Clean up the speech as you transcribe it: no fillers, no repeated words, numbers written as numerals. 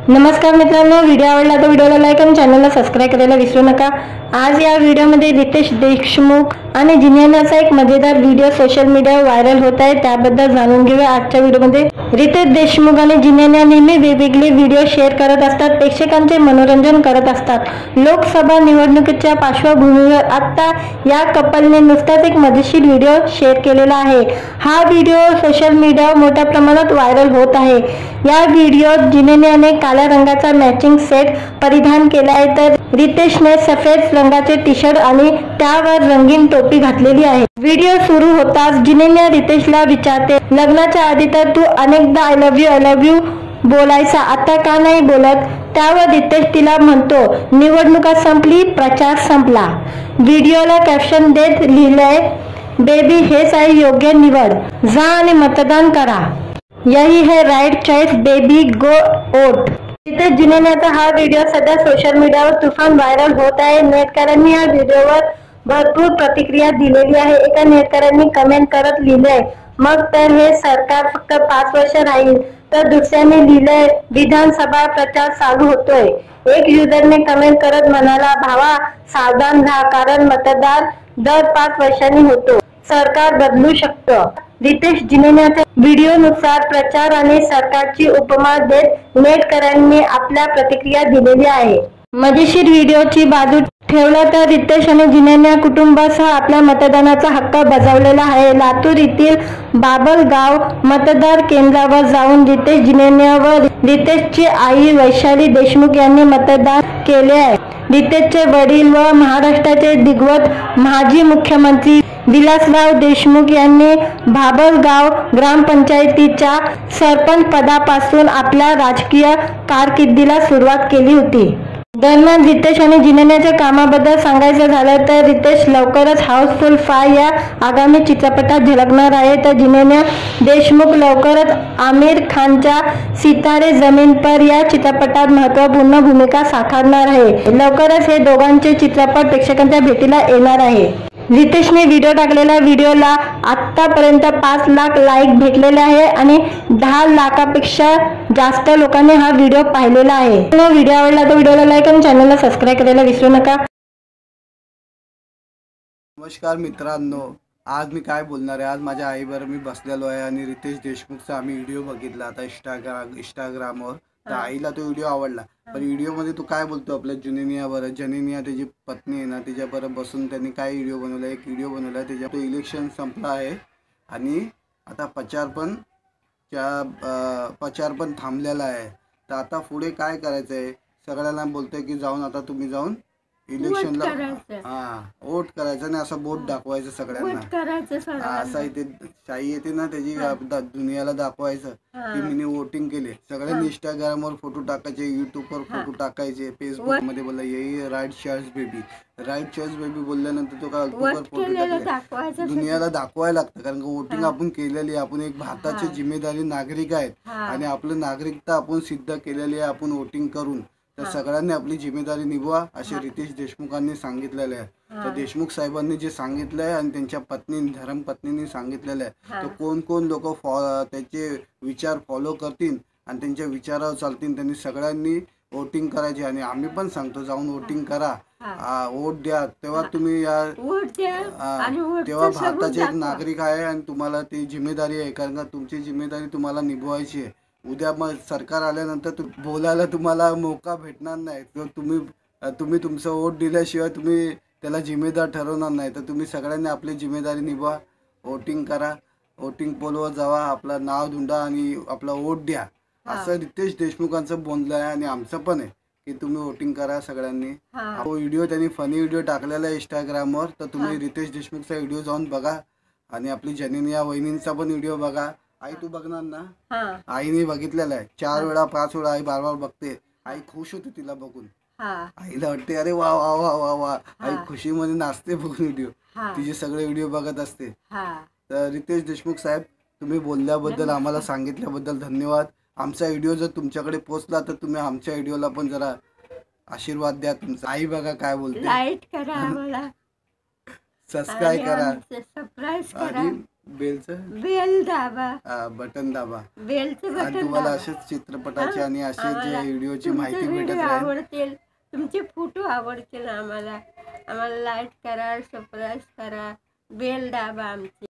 नमस्कार मित्रांनो, व्हिडिओ आवडला तर व्हिडिओला लाईक आणि चॅनलला सबस्क्राइब करायला विसरू नका। आज या व्हिडिओमध्ये रितेश देशमुख आणि जिनेनाचा एक मजेदार व्हिडिओ सोशल मीडियावर व्हायरल होत आहे, त्याबद्दल जाणून घेऊया आजच्या व्हिडिओमध्ये। रितेश देशमुख आणि जिनेना नेहमी वेगवेगळे व्हिडिओ शेअर करत असतात, प्रेक्षकांचे मनोरंजन करत असतात। लोकसभा निवडणुकीच्या पार्श्वभूमीवर आता या कपलने नुकताच एक मजेशीर व्हिडिओ शेअर केलेला आहे। हा व्हिडिओ सोशल मीडियावर मोठ्या प्रमाणात व्हायरल होत आहे। या व्हिडिओत जिनेनाने काळ्या रंगाचा मॅचिंग सेट परिधान केला आहे, तर रितेशने सफेद रंगाचे टी शर्ट आणि त्यावर रंगीन टोपी घातलेली आहे। व्हिडिओ सुरू होताच जिनेना रितेशला विचारते, लग्नाच्या आधी तर तू अनेकदा आय लव्ह यू बोलायचा, आता का नाही बोलत? त्यावर रितेश तिला म्हणतो, निवडणुका संपली, प्रचार संपला। व्हिडिओला कॅप्शन देत लिहिलंय, बेबी हेच आहे योग्य निवड, जा आणि मतदान करा, यही है राइट चॉइस बेबी, गो वोट। रितेश जिनेनाचा हा व्हिडिओ सध्या सोशल मीडियावर तुफान व्हायरल होत आहे। नेटकऱ्यांनी या व्हिडिओवर भरपूर प्रतिक्रिया दिलेली आहे। एका नेटकऱ्यांनी कमेंट करत लिहिलंय, मग तर हे सरकार फक्त 5 वर्ष राहील, तर दुसऱ्याने लिहिलंय, विधानसभा प्रचार चालू होतोय। एक युजरने कमेंट करत म्हणाला, भावा सावधान राहा, कारण मतदार दर 5 वर्षांनी होतो, सरकार बदलू शकतं। रितेश जिनेनाच्या व्हिडिओनुसार प्रचार आणि सरकारची उपमा देत नेटकऱ्यांनी आपल्या प्रतिक्रिया दिलेली आहे। मजेशीर व्हिडिओची बाजू ठेवला तर रितेश आणि जिनेना कुटुंबासह आपल्या मतदानाचा हक्क बजावलेला आहे। लातूर येथील बाभळगाव मतदार केंद्रावर जाऊन रितेश जिनेना व रितेशची आई वैशाली देशमुख यांनी मतदान केले आहे। रितेशचे वडील व महाराष्ट्राचे दिग्गज माजी मुख्यमंत्री विलासराव देशमुख यांनी बाभळगाव ग्रामपंचायतीच्या सरपंच पदापासून आपल्या राजकीय कारकिर्दीला सुरुवात केली होती। दरम्यान रितेश आणि जिनेनाच्या कामाबद्दल सांगायचं झालं तर रितेश लवकरच हाऊसफुल 5 या आगामी चित्रपटात झळकणार आहे, तर जिनेना देशमुख लवकरच आमिर खानच्या सितारे जमीन पर या चित्रपटात महत्त्वपूर्ण भूमिका साकारणार आहे। लवकरच हे दोघांचे चित्रपट प्रेक्षकांच्या भेटीला येणार आहे। रितेशने व्हिडिओ टाकलेल्या व्हिडिओला आतापर्यंत 5 लाख लाईक भेटलेले आहे आणि 10 लाखापेक्षा जास्त लोकांनी हा व्हिडिओ पाहिलेला आहे। व्हिडिओ आवडला तर व्हिडिओला लाईक आणि चॅनलला सबस्क्राइब करायला विसरू नका। नमस्कार मित्रांनो, आज मी काय बोलणार आहे, आज माझ्या आईबरोबर मी बसलेलो आहे आणि रितेश देशमुखचा आम्ही व्हिडिओ बघितला आता इंस्टाग्रामवर। तर आईला तो व्हिडिओ आवडला, पण व्हिडिओमध्ये तू काय बोलतो आपल्या जनेनिया त्याची पत्नी आहे ना, तिच्याबरोबर बसून त्यांनी काय व्हिडिओ बनवला, एक व्हिडिओ बनवला त्याच्या तो इलेक्शन संपला आहे आणि आता प्रचार पण थांबलेला आहे। तर आता पुढे काय करायचं आहे, सगळ्यांना बोलतोय की जाऊन आता तुम्ही जाऊन इलेक्शनला वोट करायचं आणि असं बोट दाखवायचं सगळ्यांना, असं इथे शाही येते ना त्याची दुनियाला दाखवायचं की मी वोटिंग केले। सगळ्यांनी इंस्टाग्रामवर फोटो टाकायचे, युट्यूबवर फोटो टाकायचे, फेसबुक मध्ये बोलला यही राईट चॉइस बेबी बोलल्यानंतर तो काय फोटो टाकले, दुनियाला दाखवायला लागतं, कारण की वोटिंग आपण केलेली आहे, आपण एक भारताची जिम्मेदारी नागरिक आहेत आणि आपलं नागरिकता आपण सिद्ध केलेली आहे आपण वोटिंग करून। तर सगळ्यांनी आपली जिम्मेदारी निभवा असे रितेश देशमुखांनी सांगितलेले आहे। तर देशमुख साहेबांनी जे सांगितलं आहे आणि त्यांच्या धर्मपत्नींनी सांगितलेलं आहे, तर कोण लोक त्याचे विचार फॉलो करतील आणि त्यांच्या विचारावर चालतील, त्यांनी सगळ्यांनी वोटिंग करायचे। आणि आम्ही पण सांगतो जाऊन वोटिंग करा, वोट द्या, तेव्हा तुम्ही तेव्हा भारताचे एक नागरिक आहे आणि तुम्हाला ती जिम्मेदारी आहे, कारण का तुमची जिम्मेदारी तुम्हाला निभवायची आहे। उद्या मग सरकार आल्यानंतर बोलायला तुम्हाला मौका भेटणार नाही, तर तुम्ही तुमचं वोट दिल्याशिवाय तुम्ही त्याला जिम्मेदार ठरवणार नाही। तर तुम्ही सगळ्यांनी आपली जिम्मेदारी निभवा, वोटिंग करा, वोटिंग पोलवर जावा, आपलं नाव धुंडा आणि आपला वोट द्या, असं रितेश देशमुखांचं बोलणं आहे आणि आमचं पण आहे की तुम्ही वोटिंग करा सगळ्यांनी। तो व्हिडिओ त्यांनी फनी व्हिडिओ टाकलेला आहे इंस्टाग्रामवर, तर तुम्ही रितेश देशमुखचा व्हिडिओ जाऊन बघा आणि आपली जनेनिया वहिनींचा पण व्हिडिओ बघा। आई तू बघणार ना? आईने बघितलेला आहे 4 वेळा 5 वेळा, आई बार बघते, आई खुश होते तिला बघून, आईला वाटते अरे वा वा वा वा वा, आई खुशीमध्ये नाचते बघून व्हिडिओ, तिचे सगळे व्हिडिओ बघत असते। तर रितेश देशमुख साहेब, तुम्ही बोलल्याबद्दल आम्हाला सांगितल्याबद्दल धन्यवाद। आमचा व्हिडिओ जर तुमच्याकडे पोहोचला तर तुम्ही आमच्या व्हिडिओला पण जरा आशीर्वाद द्या तुमचा। आई बघा काय बोलते, लाईक करा, सबस्क्राइब करा आणि बेलचं बेल दाबा, बटन दाबा. बेलचं आणि बटन तुम्हाला दाबा. असेच चित्रपटाचे आणि असेच आम्हाला व्हिडिओची तुमचे माहिती भेटत व्हिडिओ राहील. आवडतील, तुमचे फोटो आवडतील आम्हाला. आम्हाला लाईक करा, सबस्क्राईब करा, बेल दाबा आमची.